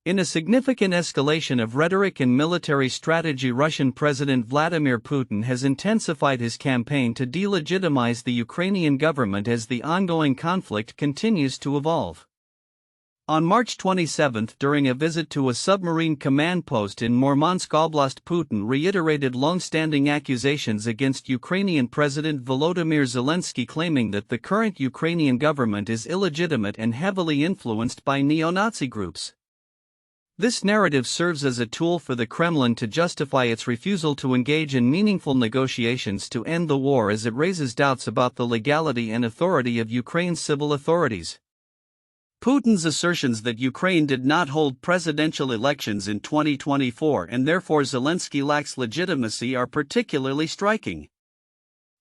In a significant escalation of rhetoric and military strategy, Russian President Vladimir Putin has intensified his campaign to delegitimize the Ukrainian government as the ongoing conflict continues to evolve. On March 27, during a visit to a submarine command post in Murmansk Oblast, Putin reiterated long-standing accusations against Ukrainian President Volodymyr Zelensky, claiming that the current Ukrainian government is illegitimate and heavily influenced by neo-Nazi groups. This narrative serves as a tool for the Kremlin to justify its refusal to engage in meaningful negotiations to end the war, as it raises doubts about the legality and authority of Ukraine's civil authorities. Putin's assertions that Ukraine did not hold presidential elections in 2024 and therefore Zelensky lacks legitimacy are particularly striking.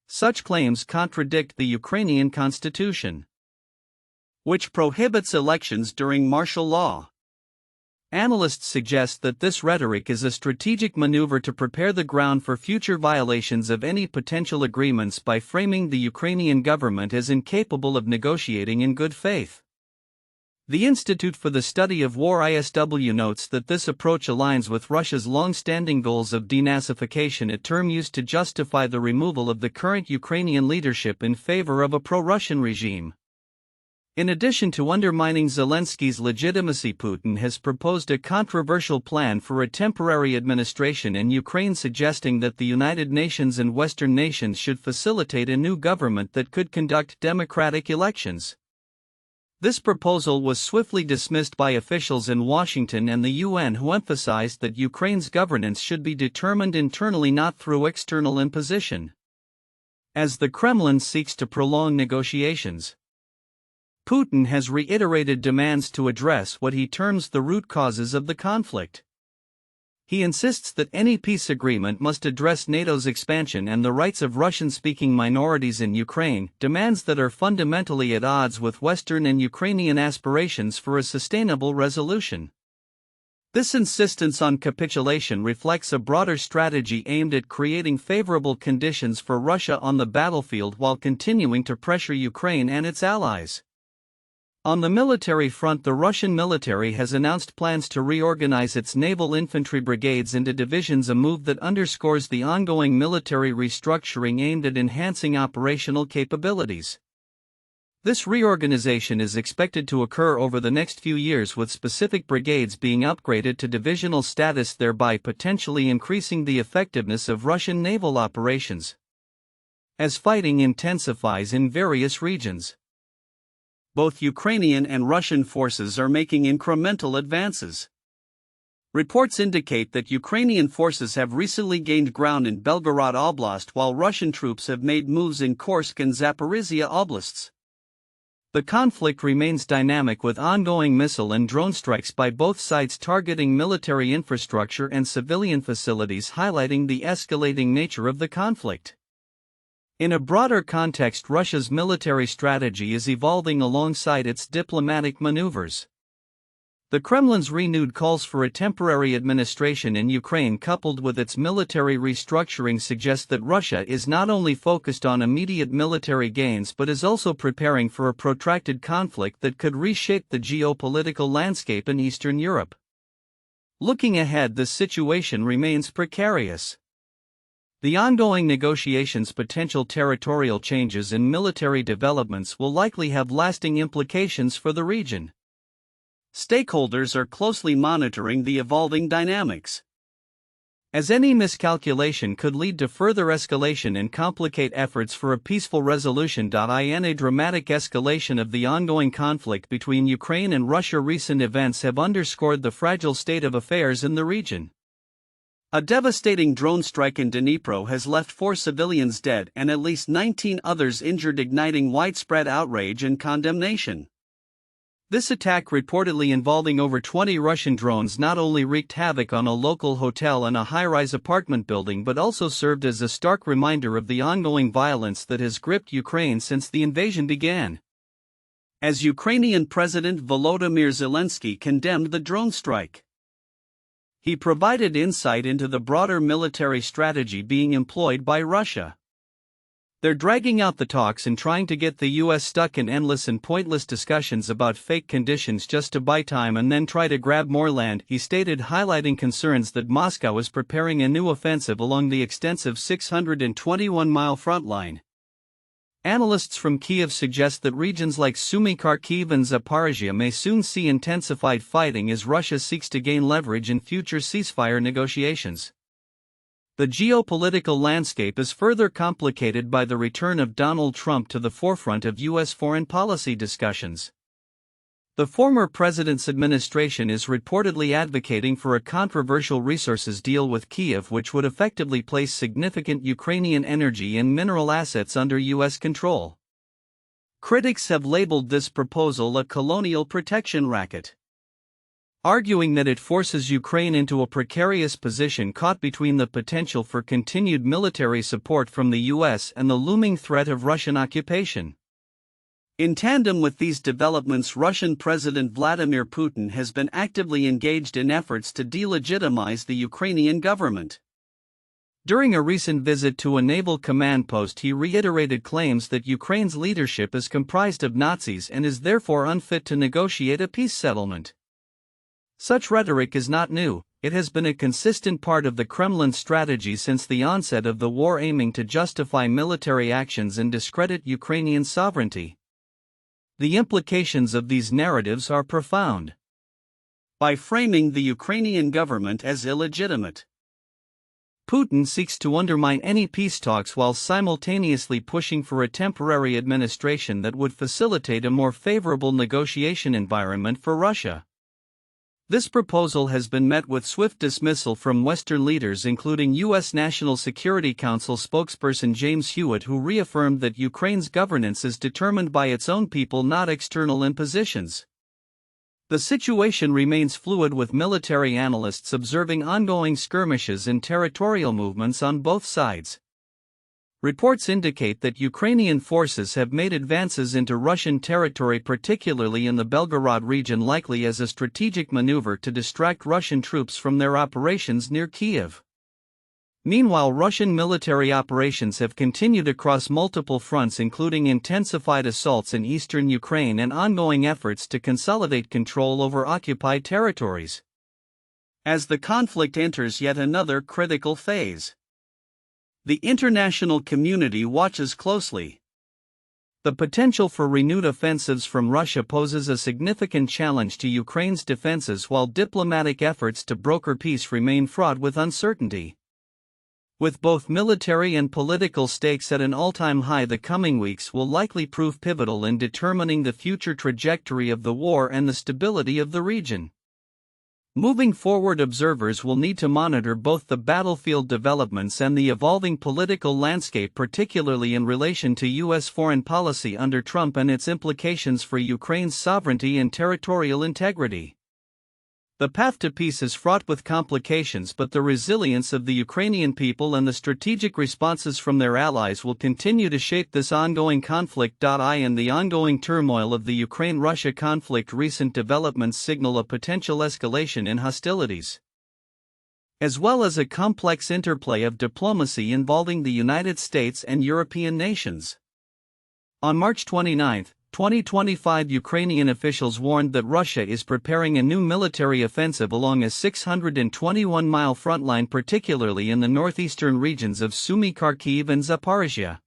Such claims contradict the Ukrainian constitution, which prohibits elections during martial law. Analysts suggest that this rhetoric is a strategic maneuver to prepare the ground for future violations of any potential agreements by framing the Ukrainian government as incapable of negotiating in good faith. The Institute for the Study of War (ISW) notes that this approach aligns with Russia's long-standing goals of denazification, a term used to justify the removal of the current Ukrainian leadership in favor of a pro-Russian regime. In addition to undermining Zelensky's legitimacy, Putin has proposed a controversial plan for a temporary administration in Ukraine, suggesting that the United Nations and Western nations should facilitate a new government that could conduct democratic elections. This proposal was swiftly dismissed by officials in Washington and the UN, who emphasized that Ukraine's governance should be determined internally, not through external imposition. As the Kremlin seeks to prolong negotiations, Putin has reiterated demands to address what he terms the root causes of the conflict. He insists that any peace agreement must address NATO's expansion and the rights of Russian-speaking minorities in Ukraine, demands that are fundamentally at odds with Western and Ukrainian aspirations for a sustainable resolution. This insistence on capitulation reflects a broader strategy aimed at creating favorable conditions for Russia on the battlefield while continuing to pressure Ukraine and its allies. On the military front, the Russian military has announced plans to reorganize its naval infantry brigades into divisions, a move that underscores the ongoing military restructuring aimed at enhancing operational capabilities. This reorganization is expected to occur over the next few years, with specific brigades being upgraded to divisional status, thereby potentially increasing the effectiveness of Russian naval operations. As fighting intensifies in various regions, both Ukrainian and Russian forces are making incremental advances. Reports indicate that Ukrainian forces have recently gained ground in Belgorod Oblast, while Russian troops have made moves in Kursk and Zaporizhia Oblasts. The conflict remains dynamic, with ongoing missile and drone strikes by both sides targeting military infrastructure and civilian facilities, highlighting the escalating nature of the conflict. In a broader context, Russia's military strategy is evolving alongside its diplomatic maneuvers. The Kremlin's renewed calls for a temporary administration in Ukraine, coupled with its military restructuring, suggest that Russia is not only focused on immediate military gains but is also preparing for a protracted conflict that could reshape the geopolitical landscape in Eastern Europe. Looking ahead, the situation remains precarious. The ongoing negotiations, potential territorial changes, and military developments will likely have lasting implications for the region. Stakeholders are closely monitoring the evolving dynamics, as any miscalculation could lead to further escalation and complicate efforts for a peaceful resolution. In a dramatic escalation of the ongoing conflict between Ukraine and Russia, recent events have underscored the fragile state of affairs in the region. A devastating drone strike in Dnipro has left 4 civilians dead and at least 19 others injured, igniting widespread outrage and condemnation. This attack, reportedly involving over 20 Russian drones, not only wreaked havoc on a local hotel and a high-rise apartment building but also served as a stark reminder of the ongoing violence that has gripped Ukraine since the invasion began. As Ukrainian President Volodymyr Zelensky condemned the drone strike, he provided insight into the broader military strategy being employed by Russia. They're dragging out the talks and trying to get the US stuck in endless and pointless discussions about fake conditions just to buy time and then try to grab more land, he stated, highlighting concerns that Moscow is preparing a new offensive along the extensive 621-mile front line. Analysts from Kiev suggest that regions like Sumy, Kharkiv and Zaporizhia may soon see intensified fighting as Russia seeks to gain leverage in future ceasefire negotiations. The geopolitical landscape is further complicated by the return of Donald Trump to the forefront of U.S. foreign policy discussions. The former president's administration is reportedly advocating for a controversial resources deal with Kiev, which would effectively place significant Ukrainian energy and mineral assets under U.S. control. Critics have labeled this proposal a colonial protection racket, arguing that it forces Ukraine into a precarious position caught between the potential for continued military support from the US and the looming threat of Russian occupation. In tandem with these developments, Russian President Vladimir Putin has been actively engaged in efforts to delegitimize the Ukrainian government. During a recent visit to a naval command post, he reiterated claims that Ukraine's leadership is comprised of Nazis and is therefore unfit to negotiate a peace settlement. Such rhetoric is not new. It has been a consistent part of the Kremlin's strategy since the onset of the war, aiming to justify military actions and discredit Ukrainian sovereignty. The implications of these narratives are profound. By framing the Ukrainian government as illegitimate, Putin seeks to undermine any peace talks while simultaneously pushing for a temporary administration that would facilitate a more favorable negotiation environment for Russia. This proposal has been met with swift dismissal from Western leaders, including U.S. National Security Council spokesperson James Hewitt, who reaffirmed that Ukraine's governance is determined by its own people, not external impositions. The situation remains fluid, with military analysts observing ongoing skirmishes and territorial movements on both sides. Reports indicate that Ukrainian forces have made advances into Russian territory, particularly in the Belgorod region, likely as a strategic maneuver to distract Russian troops from their operations near Kiev. Meanwhile, Russian military operations have continued across multiple fronts, including intensified assaults in eastern Ukraine and ongoing efforts to consolidate control over occupied territories. As the conflict enters yet another critical phase, the international community watches closely. The potential for renewed offensives from Russia poses a significant challenge to Ukraine's defenses, while diplomatic efforts to broker peace remain fraught with uncertainty. With both military and political stakes at an all-time high, the coming weeks will likely prove pivotal in determining the future trajectory of the war and the stability of the region. Moving forward, observers will need to monitor both the battlefield developments and the evolving political landscape, particularly in relation to U.S. foreign policy under Trump and its implications for Ukraine's sovereignty and territorial integrity. The path to peace is fraught with complications, but the resilience of the Ukrainian people and the strategic responses from their allies will continue to shape this ongoing conflict. And the ongoing turmoil of the Ukraine-Russia conflict, recent developments signal a potential escalation in hostilities, as well as a complex interplay of diplomacy involving the United States and European nations. On March 29, 2025, Ukrainian officials warned that Russia is preparing a new military offensive along a 621-mile front line, particularly in the northeastern regions of Sumy, Kharkiv and Zaporizhia.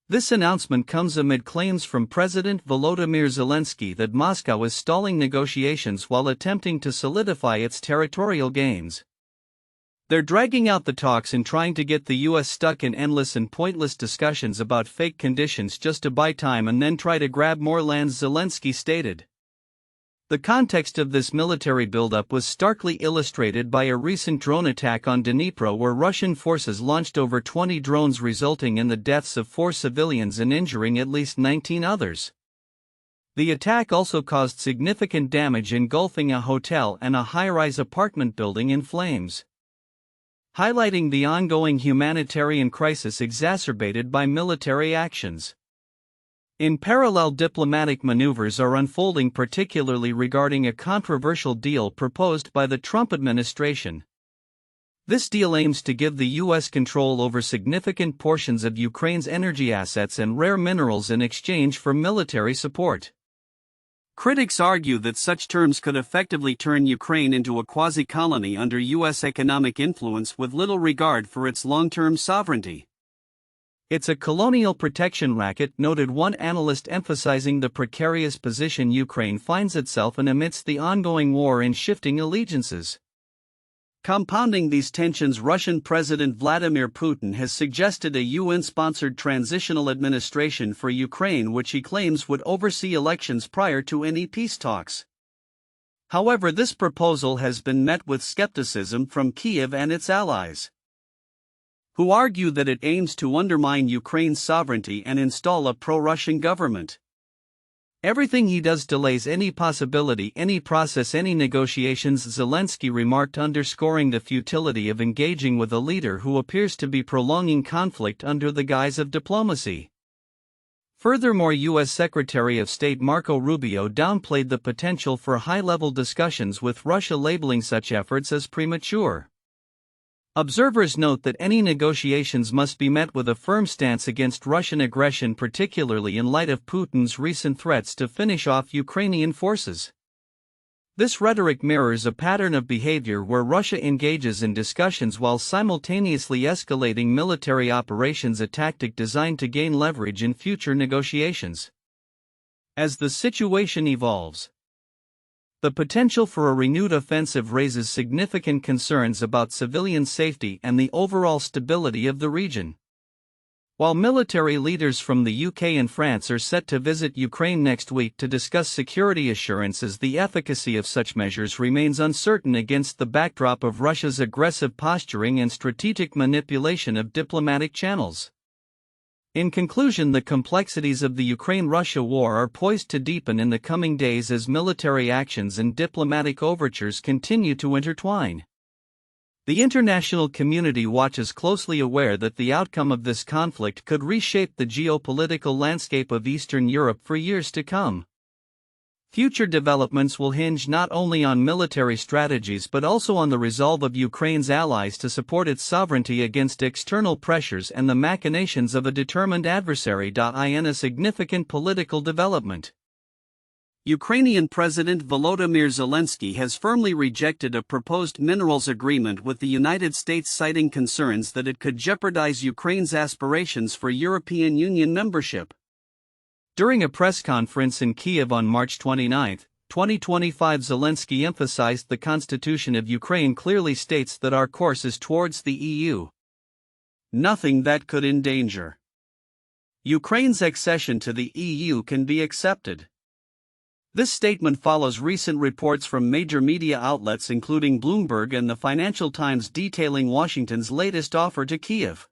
This announcement comes amid claims from President Volodymyr Zelensky that Moscow is stalling negotiations while attempting to solidify its territorial gains. They're dragging out the talks and trying to get the US stuck in endless and pointless discussions about fake conditions just to buy time and then try to grab more land, Zelensky stated. The context of this military buildup was starkly illustrated by a recent drone attack on Dnipro, where Russian forces launched over 20 drones, resulting in the deaths of 4 civilians and injuring at least 19 others. The attack also caused significant damage, engulfing a hotel and a high-rise apartment building in flames, highlighting the ongoing humanitarian crisis exacerbated by military actions. In parallel, diplomatic maneuvers are unfolding, particularly regarding a controversial deal proposed by the Trump administration. This deal aims to give the U.S. control over significant portions of Ukraine's energy assets and rare minerals in exchange for military support. Critics argue that such terms could effectively turn Ukraine into a quasi-colony under U.S. economic influence with little regard for its long-term sovereignty. It's a colonial protection racket, noted one analyst, emphasizing the precarious position Ukraine finds itself in amidst the ongoing war and shifting allegiances. Compounding these tensions, Russian President Vladimir Putin has suggested a UN-sponsored transitional administration for Ukraine, which he claims would oversee elections prior to any peace talks. However, this proposal has been met with skepticism from Kyiv and its allies, who argue that it aims to undermine Ukraine's sovereignty and install a pro-Russian government. Everything he does delays any possibility, any process, any negotiations, Zelensky remarked, underscoring the futility of engaging with a leader who appears to be prolonging conflict under the guise of diplomacy. Furthermore, U.S. Secretary of State Marco Rubio downplayed the potential for high-level discussions with Russia, labeling such efforts as premature. Observers note that any negotiations must be met with a firm stance against Russian aggression, particularly in light of Putin's recent threats to finish off Ukrainian forces. This rhetoric mirrors a pattern of behavior where Russia engages in discussions while simultaneously escalating military operations, a tactic designed to gain leverage in future negotiations. As the situation evolves, the potential for a renewed offensive raises significant concerns about civilian safety and the overall stability of the region. While military leaders from the UK and France are set to visit Ukraine next week to discuss security assurances, the efficacy of such measures remains uncertain against the backdrop of Russia's aggressive posturing and strategic manipulation of diplomatic channels. In conclusion, the complexities of the Ukraine-Russia war are poised to deepen in the coming days as military actions and diplomatic overtures continue to intertwine. The international community watches closely, aware that the outcome of this conflict could reshape the geopolitical landscape of Eastern Europe for years to come. Future developments will hinge not only on military strategies but also on the resolve of Ukraine's allies to support its sovereignty against external pressures and the machinations of a determined adversary. In a significant political development, Ukrainian President Volodymyr Zelensky has firmly rejected a proposed minerals agreement with the United States, citing concerns that it could jeopardize Ukraine's aspirations for European Union membership. During a press conference in Kyiv on March 29, 2025, Zelensky emphasized the Constitution of Ukraine clearly states that our course is towards the EU. Nothing that could endanger Ukraine's accession to the EU can be accepted. This statement follows recent reports from major media outlets including Bloomberg and the Financial Times detailing Washington's latest offer to Kyiv.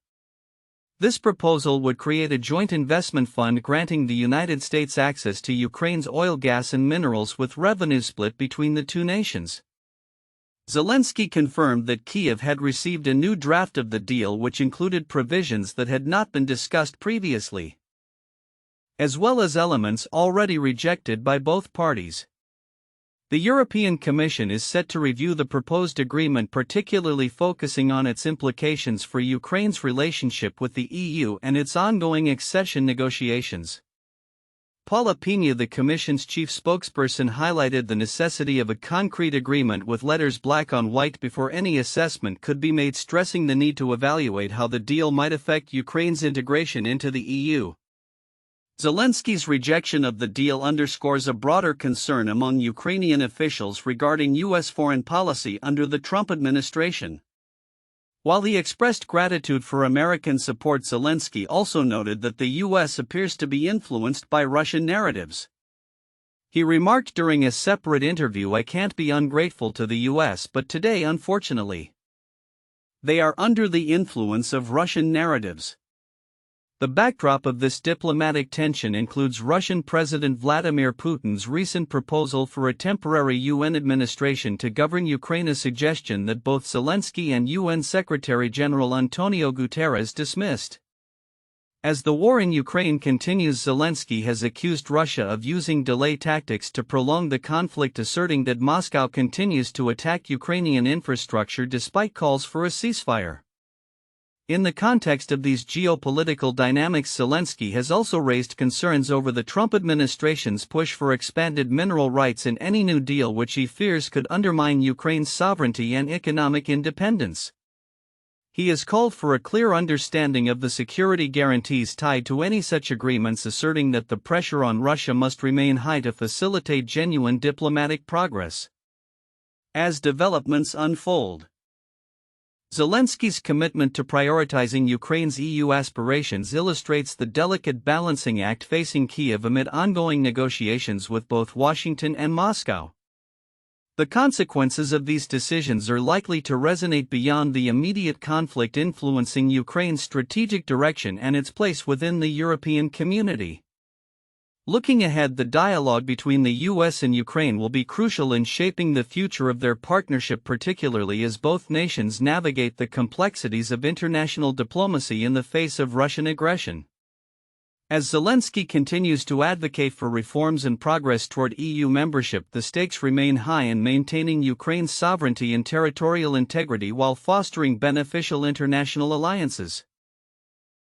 This proposal would create a joint investment fund granting the United States access to Ukraine's oil, gas and minerals, with revenue split between the two nations. Zelensky confirmed that Kyiv had received a new draft of the deal which included provisions that had not been discussed previously, as well as elements already rejected by both parties. The European Commission is set to review the proposed agreement, particularly focusing on its implications for Ukraine's relationship with the EU and its ongoing accession negotiations. Paula Pena, the Commission's chief spokesperson, highlighted the necessity of a concrete agreement with letters black on white before any assessment could be made, stressing the need to evaluate how the deal might affect Ukraine's integration into the EU. Zelensky's rejection of the deal underscores a broader concern among Ukrainian officials regarding U.S. foreign policy under the Trump administration. While he expressed gratitude for American support, Zelensky also noted that the U.S. appears to be influenced by Russian narratives. He remarked during a separate interview, "I can't be ungrateful to the U.S., but today, unfortunately, they are under the influence of Russian narratives." The backdrop of this diplomatic tension includes Russian President Vladimir Putin's recent proposal for a temporary UN administration to govern Ukraine, a suggestion that both Zelensky and UN Secretary-General Antonio Guterres dismissed. As the war in Ukraine continues, Zelensky has accused Russia of using delay tactics to prolong the conflict, asserting that Moscow continues to attack Ukrainian infrastructure despite calls for a ceasefire. In the context of these geopolitical dynamics, Zelensky has also raised concerns over the Trump administration's push for expanded mineral rights in any new deal, which he fears could undermine Ukraine's sovereignty and economic independence. He has called for a clear understanding of the security guarantees tied to any such agreements, asserting that the pressure on Russia must remain high to facilitate genuine diplomatic progress. As developments unfold, Zelensky's commitment to prioritizing Ukraine's EU aspirations illustrates the delicate balancing act facing Kyiv amid ongoing negotiations with both Washington and Moscow. The consequences of these decisions are likely to resonate beyond the immediate conflict, influencing Ukraine's strategic direction and its place within the European community. Looking ahead, the dialogue between the US and Ukraine will be crucial in shaping the future of their partnership, particularly as both nations navigate the complexities of international diplomacy in the face of Russian aggression. As Zelensky continues to advocate for reforms and progress toward EU membership, the stakes remain high in maintaining Ukraine's sovereignty and territorial integrity while fostering beneficial international alliances.